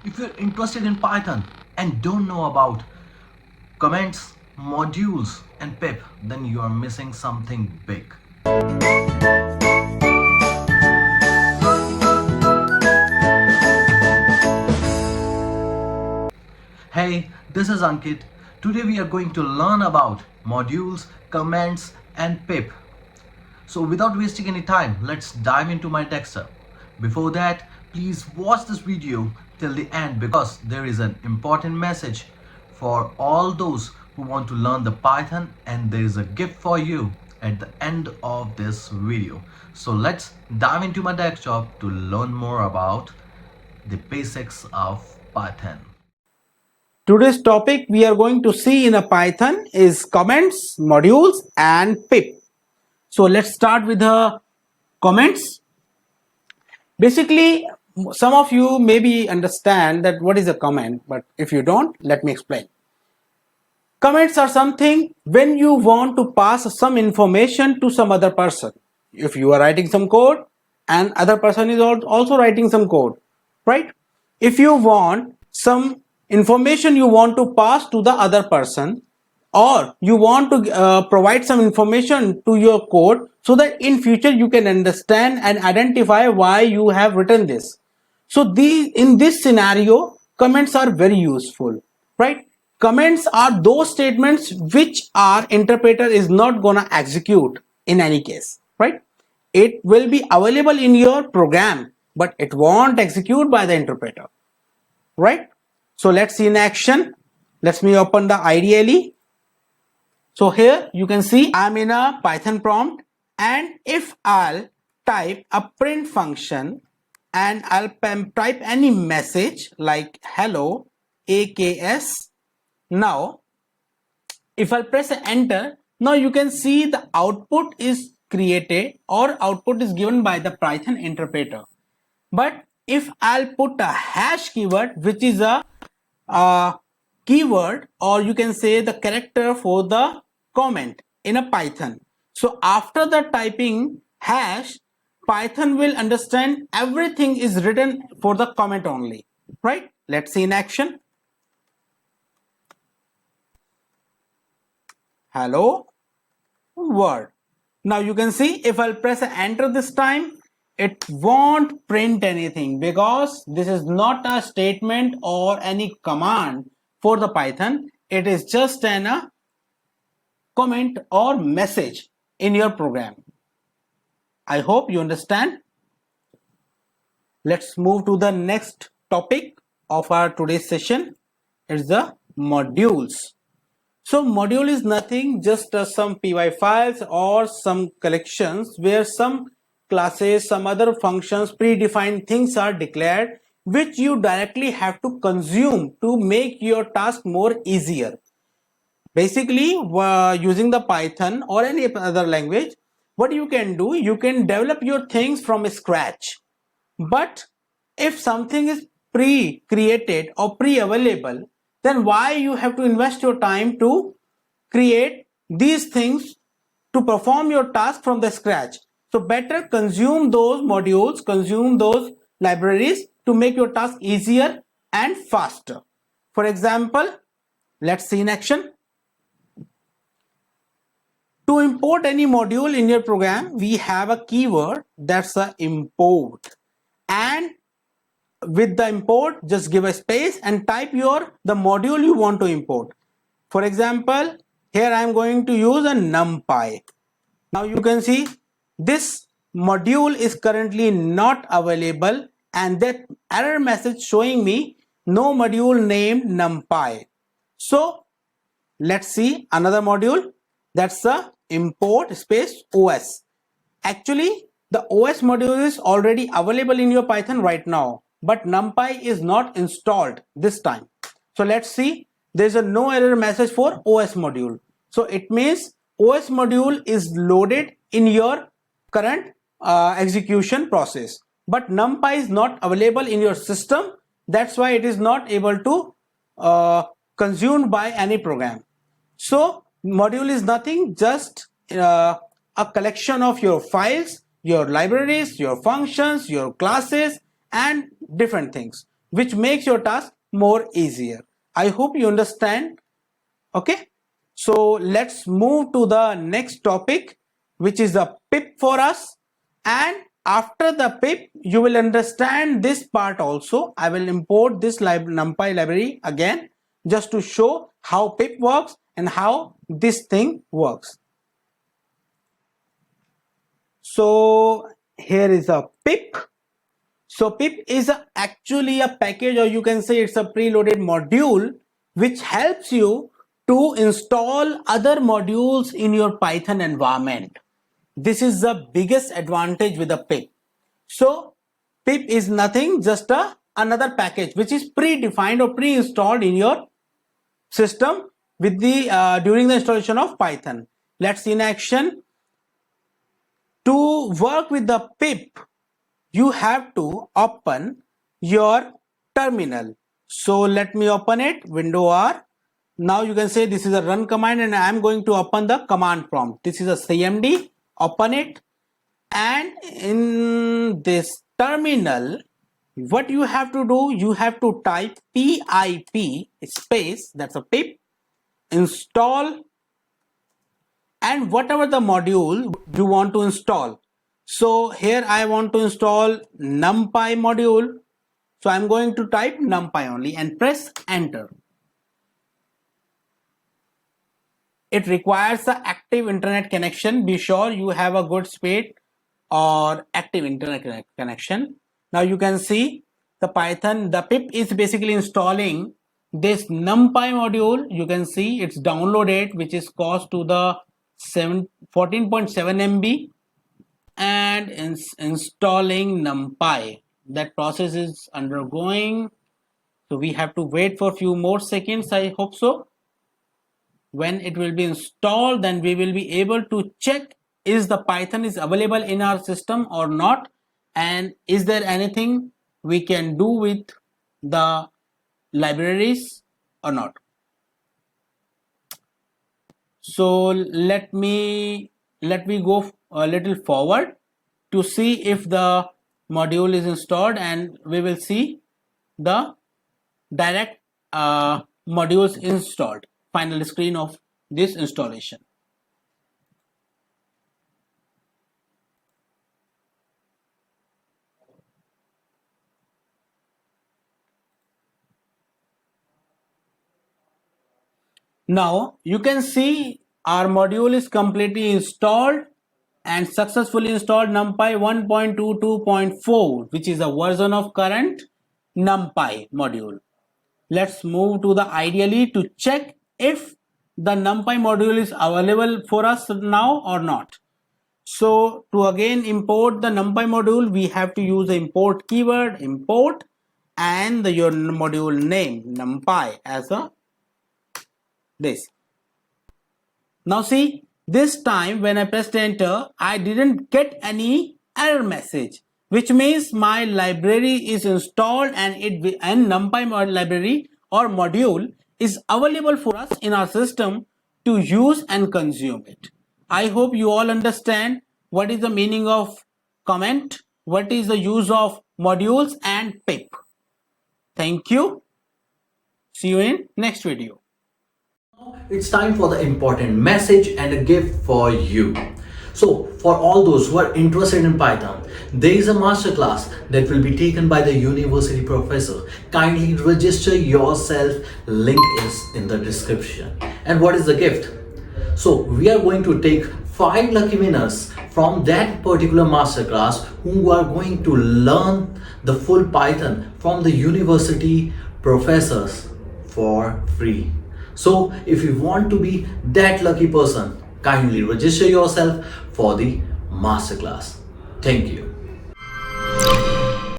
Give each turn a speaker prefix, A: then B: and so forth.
A: If you're interested in Python and don't know about comments, modules, and pip, then you are missing something big. Hey, this is Ankit. Today we are going to learn about modules, comments, and pip. So without wasting any time, let's dive into my desktop. Before that, please watch this video till the end because there is an important message for all those who want to learn the Python, and there is a gift for you at the end of this video. So let's dive into my desktop to learn more about the basics of Python.
B: Today's topic we are going to see in a Python is comments, modules and pip. So let's start with the comments. Basically, some of you maybe understand that what is a comment, but if you don't, let me explain. Comments are something when you want to pass some information to some other person. If you are writing some code and other person is also writing some code, right? If you want some information you want to pass to the other person, or you want to provide some information to your code so that in future you can understand and identify why you have written this. So in this scenario, comments are very useful, right? Comments are those statements which our interpreter is not gonna execute in any case, right? It will be available in your program, but it won't execute by the interpreter, right? So let's see in action. Let me open the IDLE. So here you can see I'm in a Python prompt, and if I'll type a print function and I'll type any message like hello AKS. Now if I'll press enter, now you can see the output is created or output is given by the Python interpreter. But if I'll put a hash keyword, which is a keyword, or you can say the character for the comment in a Python. So after the typing hash, Python will understand everything is written for the comment only, right? Let's see in action. Hello world. Now you can see if I'll press enter this time, it won't print anything because this is not a statement or any command for the Python. It is just a comment or message in your program. I hope you understand. Let's move to the next topic of our today's session. It's the modules. So module is nothing, just some py files or some collections where some classes, some other functions, predefined things are declared, which you directly have to consume to make your task more easier. Basically, using the Python or any other language, what you can do, you can develop your things from scratch. But if something is pre-created or pre-available, then why you have to invest your time to create these things to perform your task from the scratch? So better consume those modules, consume those libraries to make your task easier and faster. For example, let's see in action. To import any module in your program, we have a keyword that's a import, and with the import just give a space and type the module you want to import. For example, here I am going to use a NumPy. Now you can see this module is currently not available, and that error message showing me no module named NumPy. So let's see another module, that's the import space OS. Actually the OS module is already available in your Python right now, but NumPy is not installed this time. So let's see, there's a no error message for OS module. So it means OS module is loaded in your current execution process, but NumPy is not available in your system. That's why it is not able to consumed by any program. So module is nothing, just a collection of your files, your libraries, your functions, your classes and different things. which makes your task more easier. I hope you understand. Okay, so let's move to the next topic, which is the pip for us. And after the pip, you will understand this part also. I will import this NumPy library again just to show how pip works and how this thing works. So here is a pip. So pip is actually a package, or you can say it's a preloaded module which helps you to install other modules in your Python environment. This is the biggest advantage with the pip. So pip is nothing, just another package which is predefined or pre-installed in your system with the during the installation of Python. Let's see in action. To work with the pip, you have to open your terminal. So let me open it, window R. Now you can say this is a run command, and I am going to open the command prompt. This is a CMD, open it, and in this terminal, what you have to do, you have to type pip space, that's a pip, install, and whatever the module you want to install. So here I want to install NumPy module. So I'm going to type NumPy only and press enter. It requires the active internet connection. Be sure you have a good speed or active internet connection. Now you can see the Python, the pip is basically installing this NumPy module. You can see it's downloaded, which is cost to the 14.7 MB, and installing NumPy. That process is undergoing, so we have to wait for a few more seconds. I hope so. When it will be installed, then we will be able to check is the Python is available in our system or not, and is there anything we can do with the libraries or not. So let me go a little forward to see if the module is installed, and we will see the direct modules installed, final screen of this installation. Now you can see our module is completely installed and successfully installed NumPy 1.22.4, which is a version of current NumPy module. Let's move to the IDLE to check if the NumPy module is available for us now or not. So to again import the NumPy module, we have to use the import keyword, import, and your module name NumPy as a this. Now see, this time when I pressed enter, I didn't get any error message, which means my library is installed and NumPy library or module is available for us in our system to use and consume it. I hope you all understand what is the meaning of comment, what is the use of modules and pip. Thank you. See you in next video.
A: It's time for the important message and a gift for you. So for all those who are interested in Python, there is a masterclass that will be taken by the university professor. Kindly register yourself. Link is in the description. And what is the gift? So we are going to take 5 lucky winners from that particular masterclass who are going to learn the full Python from the university professors for free. So if you want to be that lucky person, kindly register yourself for the masterclass. Thank you.